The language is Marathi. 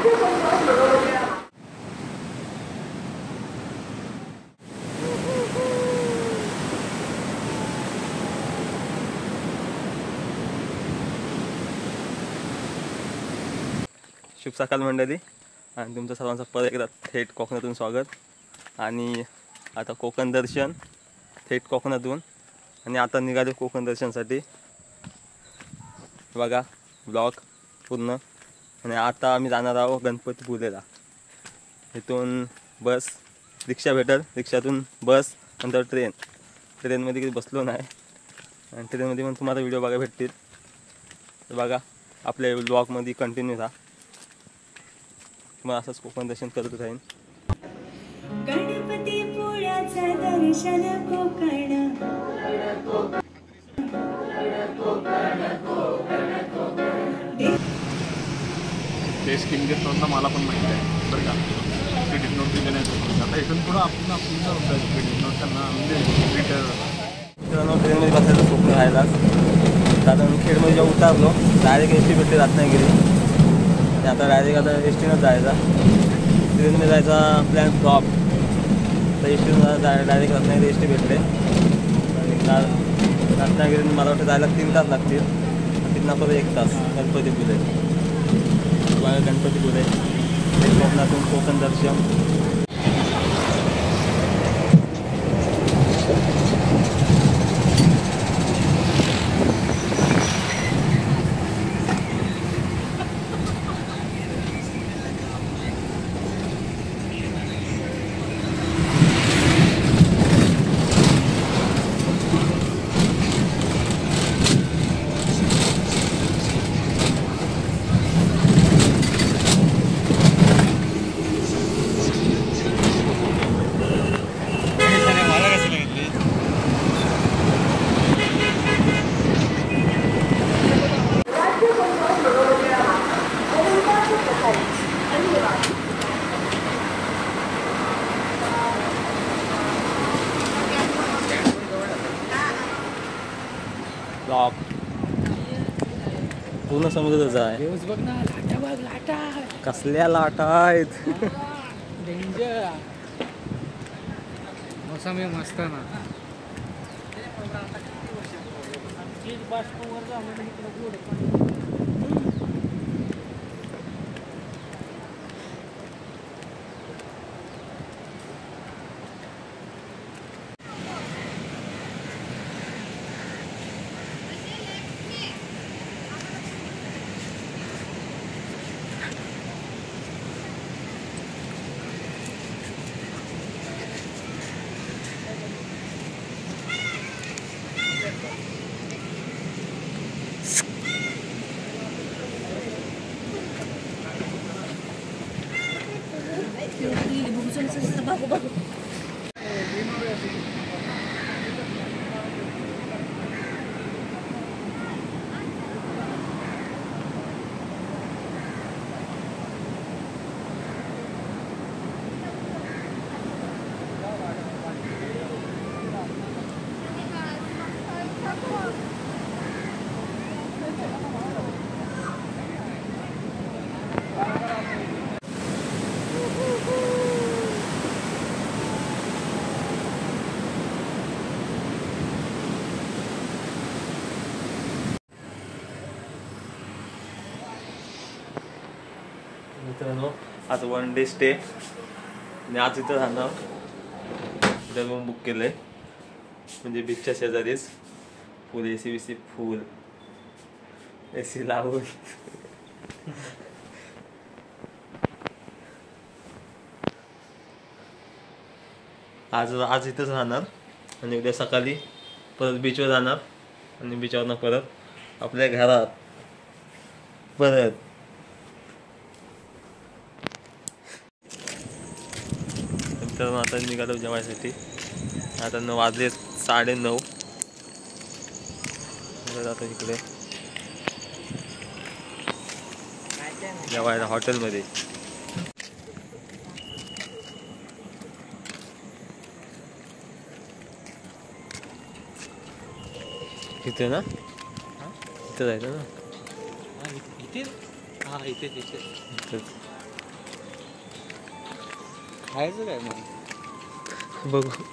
शुभ सकाळ मंडळी आणि तुमचं सर्वांचं परत एकदा थेट कोकणातून स्वागत। आणि आता कोकण दर्शन थेट कोकणातून आणि आता निघाले कोकण दर्शनसाठी बघा ब्लॉग पूर्ण। आणि आता आम्ही जाणार आहोत गणपतीपुळेला। इथून बस रिक्षा भेटेल, रिक्षातून बस नंतर ट्रेनमध्ये काही बसलो नाही आणि ट्रेनमध्ये पण तुम्हाला व्हिडिओ बघा भेटतील। तर बघा आपल्या ब्लॉगमध्ये कंटिन्यू राहा, मग असंच कोकण दर्शन करत राहीन। गणपतीपुळ्याचं दर्शन ते स्कीम घेत नव्हता मला पण माहिती आहे बरं का। क्रेडिट नोट दिले नाही आता इथून पुढं आपल्याला क्रेडिट नोट त्यांना म्हणजे ट्रेनमध्ये बसायचं स्वप्न राहिला, कारण खेडमध्ये जेव्हा उतारलो डायरेक्ट एस टी भेटते रत्नागिरी आणि आता डायरेक्ट आता एस टीनंच जायचा। ट्रेनमध्ये जायचा प्लॅन फ्लॉप, तर एस टीनं डायरेक्ट रत्नागिरी एस टी भेटते आणि रत्नागिरी मला वाटतं जायला 3 तास लागतील, तिथनं परत 1 तास गणपतीपुळे। बघा गणपतीपुळे कोकणातून कोकण दर्शन। पूर्ण समुद्रच आहे, बघ ना, लाटा बघ, लाटा कसल्या लाटा आहेत। डेंजर मोसम आहे मस्त ना। मित्रांनो आज 1 डे स्टे आणि आज इथं राहणार, इथं रूम बुक केलं आहे म्हणजे बीचच्या शेजारीच। फुल AC बीसी फुल AC लावून आज इथंच राहणार आणि उद्या सकाळी परत बीचवर जाणार आणि बीचवरनं परत आपल्या घरात परत। तर आता निघालो जेवायसाठी, आता 9 वाजले 9:30 जातो इकडे जेवायला हॉटेलमध्ये। इथे ना, इथं जायचं ना, इथे, हा इथे खायचं काय मग बघू